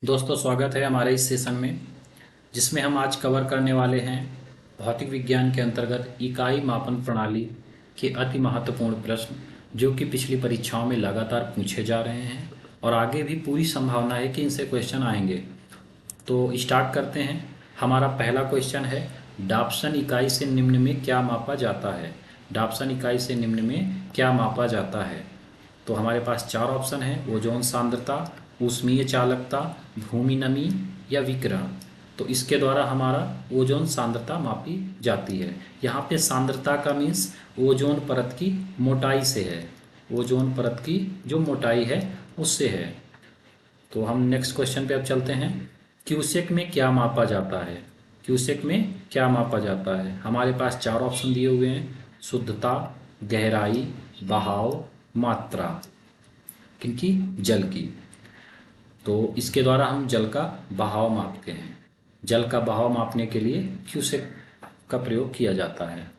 दोस्तों, स्वागत है हमारे इस सेशन में जिसमें हम आज कवर करने वाले हैं भौतिक विज्ञान के अंतर्गत इकाई मापन प्रणाली के अति महत्वपूर्ण प्रश्न जो कि पिछली परीक्षाओं में लगातार पूछे जा रहे हैं और आगे भी पूरी संभावना है कि इनसे क्वेश्चन आएंगे। तो स्टार्ट करते हैं। हमारा पहला क्वेश्चन है, डाप्सन इकाई से निम्न में क्या मापा जाता है। डाप्सन इकाई से निम्न में क्या मापा जाता है। तो हमारे पास चार ऑप्शन हैं, ओजोन सांद्रता, ऊष्मीय चालकता, भूमि नमी या विकिरण। तो इसके द्वारा हमारा ओजोन सांद्रता मापी जाती है। यहाँ पे सांद्रता का मीन्स ओजोन परत की मोटाई से है, ओजोन परत की जो मोटाई है उससे है। तो हम नेक्स्ट क्वेश्चन पे अब चलते हैं। क्यूसेक में क्या मापा जाता है। क्यूसेक में क्या मापा जाता है। हमारे पास चार ऑप्शन दिए हुए हैं, शुद्धता, गहराई, बहाव, मात्रा। किनकी? जल की। तो इसके द्वारा हम जल का बहाव मापते हैं। जल का बहाव मापने के लिए क्यूसेक का प्रयोग किया जाता है।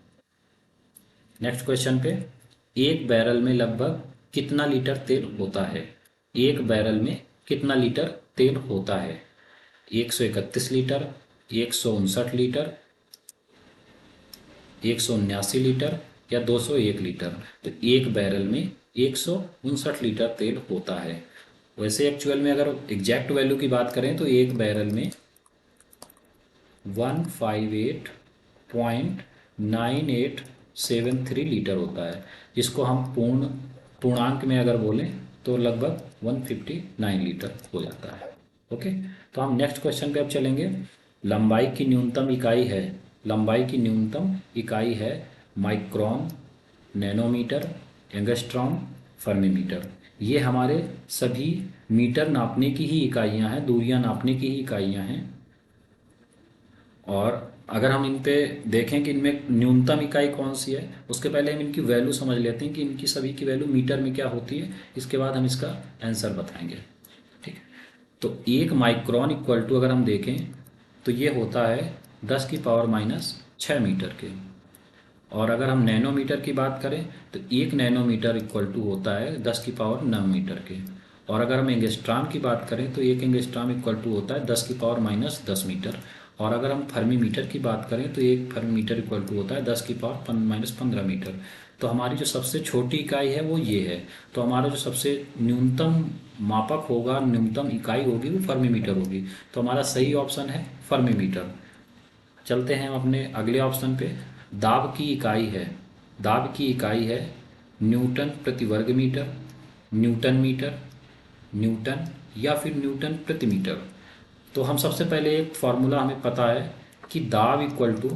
नेक्स्ट क्वेश्चन पे, एक बैरल में लगभग कितना लीटर तेल होता है। एक बैरल में कितना लीटर तेल होता है। 131 लीटर, 159 लीटर, 179 लीटर या 201 लीटर। तो एक बैरल में 159 लीटर तेल होता है। वैसे एक्चुअल में अगर एग्जैक्ट वैल्यू की बात करें तो एक बैरल में 158.9873 लीटर होता है, जिसको हम पूर्णांक में अगर बोलें तो लगभग 159 लीटर हो जाता है। ओके, तो हम नेक्स्ट क्वेश्चन पे अब चलेंगे। लंबाई की न्यूनतम इकाई है। लंबाई की न्यूनतम इकाई है माइक्रोन, नैनोमीटर, एंगस्ट्रॉम, फर्मीमीटर। ये हमारे सभी मीटर नापने की ही इकाइयां हैं, दूरियां नापने की ही इकाइयां हैं। और अगर हम इन पे देखें कि इनमें न्यूनतम इकाई कौन सी है, उसके पहले हम इनकी वैल्यू समझ लेते हैं कि इनकी सभी की वैल्यू मीटर में क्या होती है। इसके बाद हम इसका आंसर बताएंगे। ठीक है, तो एक माइक्रोन इक्वल टू अगर हम देखें तो ये होता है 10⁻⁻6 मीटर के। और अगर हम नैनोमीटर की बात करें तो एक नैनोमीटर इक्वल टू होता है 10⁻9 मीटर के। और अगर हम एंगस्ट्राम की बात करें तो एक एंगस्ट्राम इक्वल टू होता है 10⁻−10 मीटर। और अगर हम फर्मीमीटर की बात करें तो एक फर्मीमीटर इक्वल टू होता है 10⁻−15 मीटर। तो हमारी जो सबसे छोटी इकाई है वो ये है। तो हमारा जो सबसे न्यूनतम मापक होगा, न्यूनतम इकाई होगी, वो फर्मीमीटर होगी। तो हमारा सही ऑप्शन है फर्मीमीटर। चलते हैं हम अपने अगले ऑप्शन पे। दाब की इकाई है। दाब की इकाई है न्यूटन प्रति वर्ग मीटर, न्यूटन मीटर, न्यूटन या फिर न्यूटन प्रति मीटर। तो हम सबसे पहले एक फॉर्मूला हमें पता है कि दाब इक्वल टू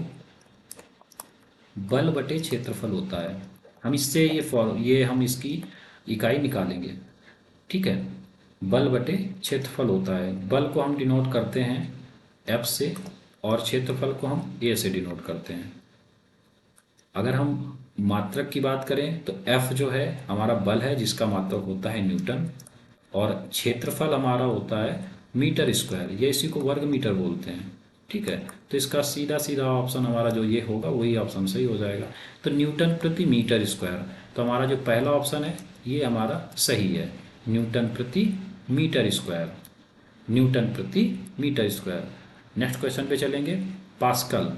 बल बटे क्षेत्रफल होता है। हम इससे ये हम इसकी इकाई निकालेंगे। ठीक है, बल बटे क्षेत्रफल होता है। बल को हम डिनोट करते हैं एफ से और क्षेत्रफल को हम ए से डिनोट करते हैं। अगर हम मात्रक की बात करें तो एफ जो है हमारा बल है जिसका मात्रक होता है न्यूटन, और क्षेत्रफल हमारा होता है मीटर स्क्वायर, ये इसी को वर्ग मीटर बोलते हैं। ठीक है, तो इसका सीधा सीधा ऑप्शन हमारा जो ये होगा वही ऑप्शन सही हो जाएगा। तो न्यूटन प्रति मीटर स्क्वायर। तो हमारा जो पहला ऑप्शन है ये हमारा सही है, न्यूटन प्रति मीटर स्क्वायर, न्यूटन प्रति मीटर स्क्वायर। नेक्स्ट क्वेश्चन पे चलेंगे। पास्कल।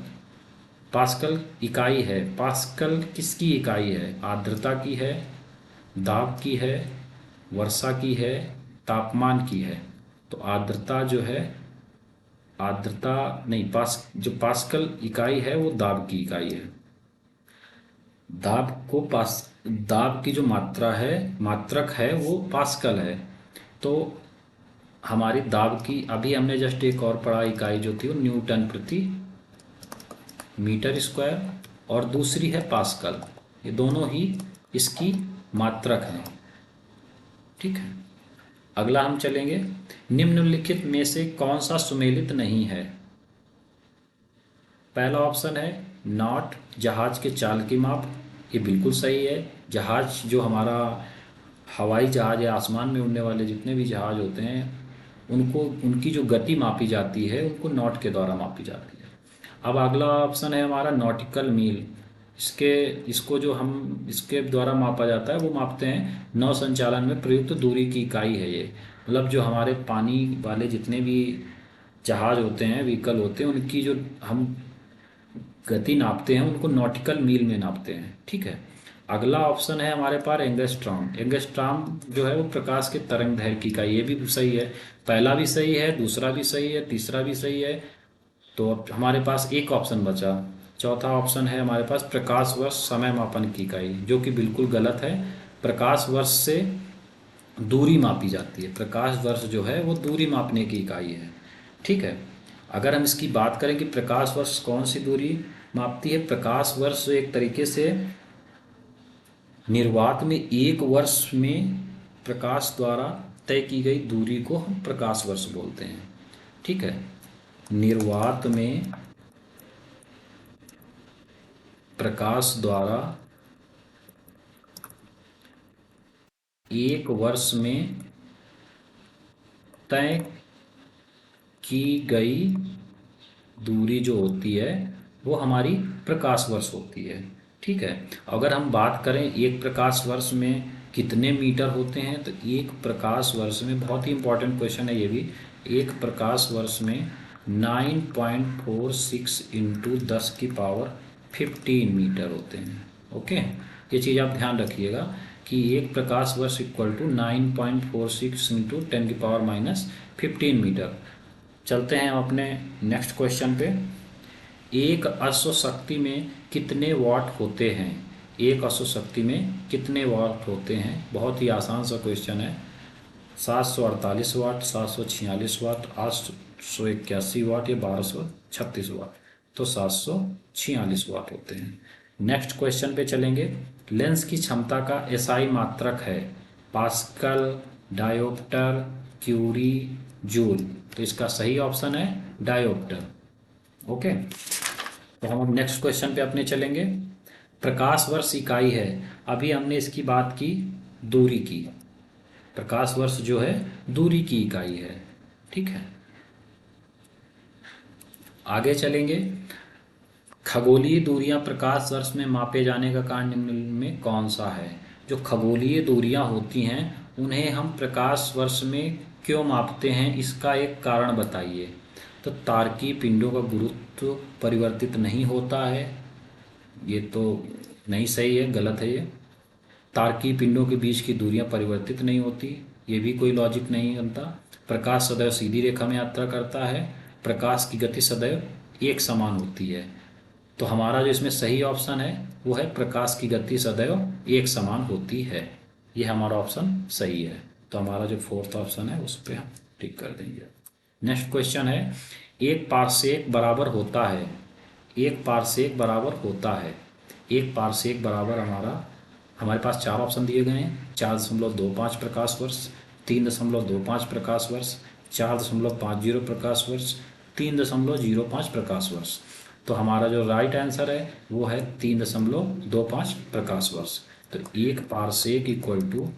पास्कल इकाई है। पास्कल किसकी इकाई है? आर्द्रता की है, दाब की है, वर्षा की है, तापमान की है। तो आर्द्रता जो है, आर्द्रता नहीं, जो पास्कल इकाई है वो दाब की इकाई है। दाब की जो मात्रा है, मात्रक है, वो पास्कल है। तो हमारी दाब की अभी हमने जस्ट एक और पढ़ा इकाई जो थी वो न्यूटन प्रति मीटर स्क्वायर, और दूसरी है पास्कल। ये दोनों ही इसकी मात्रक हैं। ठीक है, अगला हम चलेंगे। निम्नलिखित में से कौन सा सुमेलित नहीं है? पहला ऑप्शन है नॉट, जहाज के चाल की माप। ये बिल्कुल सही है। जहाज जो हमारा हवाई जहाज या आसमान में उड़ने वाले जितने भी जहाज होते हैं उनको, उनकी जो गति मापी जाती है उनको नॉट के द्वारा मापी जाती है। अब अगला ऑप्शन है हमारा नॉटिकल मील। इसको जो हम इसके द्वारा मापा जाता है वो मापते हैं नौ संचालन में प्रयुक्त दूरी की इकाई है ये। मतलब जो हमारे पानी वाले जितने भी जहाज़ होते हैं, व्हीकल होते हैं, उनकी जो हम गति नापते हैं उनको नॉटिकल मील में नापते हैं। ठीक है। अगला ऑप्शन है हमारे पास एंगस्ट्रॉम। एंगस्ट्रॉम जो है वो प्रकाश के तरंग दैर्घ्य की इकाई। ये भी सही है, पहला भी सही है, दूसरा भी सही है, तीसरा भी सही है। तो अब हमारे पास एक ऑप्शन बचा। चौथा ऑप्शन है हमारे पास प्रकाश वर्ष समय मापन की इकाई, जो कि बिल्कुल गलत है। प्रकाश वर्ष से दूरी मापी जाती है। प्रकाश वर्ष जो है वो दूरी मापने की इकाई है। ठीक है। अगर हम इसकी बात करें कि प्रकाश वर्ष कौन सी दूरी मापती है, प्रकाश वर्ष एक तरीके से निर्वात में एक वर्ष में प्रकाश द्वारा तय की गई दूरी को हम प्रकाश वर्ष बोलते हैं। ठीक है। निर्वात में प्रकाश द्वारा एक वर्ष में तय की गई दूरी जो होती है वो हमारी प्रकाश वर्ष होती है। ठीक है। अगर हम बात करें एक प्रकाश वर्ष में कितने मीटर होते हैं, तो एक प्रकाश वर्ष में, बहुत ही इंपॉर्टेंट क्वेश्चन है ये भी, एक प्रकाश वर्ष में 9.46 इंटू 10⁻15 मीटर होते हैं। ओके, ये चीज़ आप ध्यान रखिएगा कि एक प्रकाश वर्ष इक्वल टू 9.46 इंटू 10⁻15 मीटर। चलते हैं हम अपने नेक्स्ट क्वेश्चन पे। एक अश्व शक्ति में कितने वाट होते हैं? एक अश्व शक्ति में कितने वाट होते हैं? बहुत ही आसान सा क्वेश्चन है। 748 वाट, 746 वाट, 881 वाट या 1236 वाट। तो 746 वाट होते हैं। नेक्स्ट क्वेश्चन पे चलेंगे। लेंस की क्षमता का एसआई मात्रक है पास्कल, डायोप्टर, क्यूरी, जूल। तो इसका सही ऑप्शन है डायोप्टर। ओके, तो हम नेक्स्ट क्वेश्चन पे अपने चलेंगे। प्रकाश वर्ष इकाई है, अभी हमने इसकी बात की दूरी की। प्रकाश वर्ष जो है दूरी की इकाई है। ठीक है, आगे चलेंगे। खगोलीय दूरियां प्रकाश वर्ष में मापे जाने का कारण निम्न में कौन सा है? जो खगोलीय दूरियां होती हैं उन्हें हम प्रकाश वर्ष में क्यों मापते हैं, इसका एक कारण बताइए। तो तारकीय पिंडों का गुरुत्व परिवर्तित नहीं होता है, ये तो नहीं सही है, गलत है ये। तारकीय पिंडों के बीच की दूरियां परिवर्तित नहीं होती, ये भी कोई लॉजिक नहीं बनता। प्रकाश सदैव सीधी रेखा में यात्रा करता है। प्रकाश की गति सदैव एक समान होती है। तो हमारा जो इसमें सही ऑप्शन है वो है प्रकाश की गति सदैव एक समान होती है। ये हमारा ऑप्शन सही है। तो हमारा जो फोर्थ ऑप्शन है उस पर हम टिक कर देंगे। नेक्स्ट क्वेश्चन है। एक पारसेक बराबर होता है, एक पारसेक बराबर होता है, एक पारसेक बराबर हमारे पास चार ऑप्शन दिए गए हैं। 4.25 प्रकाश वर्ष, 3.25 प्रकाश वर्ष, 4.50 प्रकाश वर्ष, 3.05 प्रकाश वर्ष। तो हमारा जो राइट आंसर है वो है 3.25 प्रकाश वर्ष। तो एक पारसेक इक्वल टू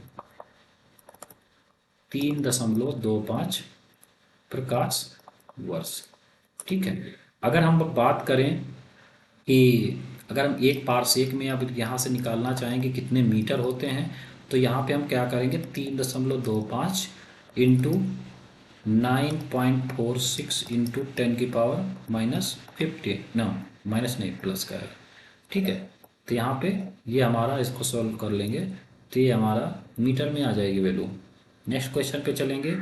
3.25 प्रकाश वर्ष। ठीक है। अगर हम बात करें कि अगर हम एक पारसेक में अब यहाँ से निकालना चाहें कि कितने मीटर होते हैं, तो यहाँ पे हम क्या करेंगे, 3.25 इंटू 9.46 इंटू 10⁻⁻50, ना माइनस नहीं प्लस का है। ठीक है। तो यहाँ पे ये हमारा, इसको सॉल्व कर लेंगे तो ये हमारा मीटर में आ जाएगी वैल्यू। नेक्स्ट क्वेश्चन पे चलेंगे।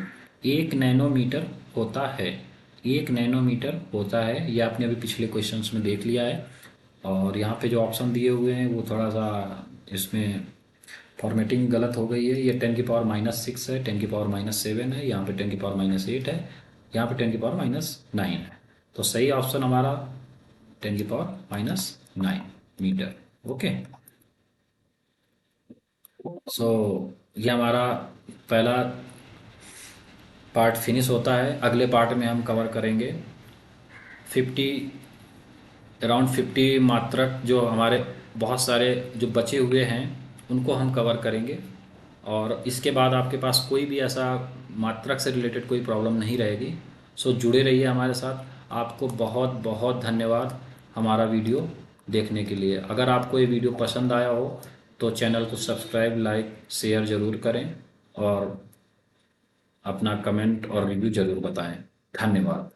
एक नैनोमीटर होता है, एक नैनोमीटर होता है, ये आपने अभी पिछले क्वेश्चंस में देख लिया है। और यहाँ पे जो ऑप्शन दिए हुए हैं वो थोड़ा सा इसमें फॉर्मेटिंग गलत हो गई है। ये 10⁻⁻6 है, 10⁻⁻7 है, यहाँ पे 10⁻⁻8 है, यहाँ पे 10⁻⁻9 है। तो सही ऑप्शन हमारा 10⁻⁻9 मीटर। ओके, सो ये हमारा पहला पार्ट फिनिश होता है। अगले पार्ट में हम कवर करेंगे 50 मात्रक, जो हमारे बहुत सारे जो बचे हुए हैं उनको हम कवर करेंगे। और इसके बाद आपके पास कोई भी ऐसा मात्रक से रिलेटेड कोई प्रॉब्लम नहीं रहेगी। सो जुड़े रहिए हमारे साथ। आपको बहुत बहुत धन्यवाद हमारा वीडियो देखने के लिए। अगर आपको ये वीडियो पसंद आया हो तो चैनल को सब्सक्राइब, लाइक, शेयर ज़रूर करें। और अपना कमेंट और रिव्यू जरूर बताएं। धन्यवाद।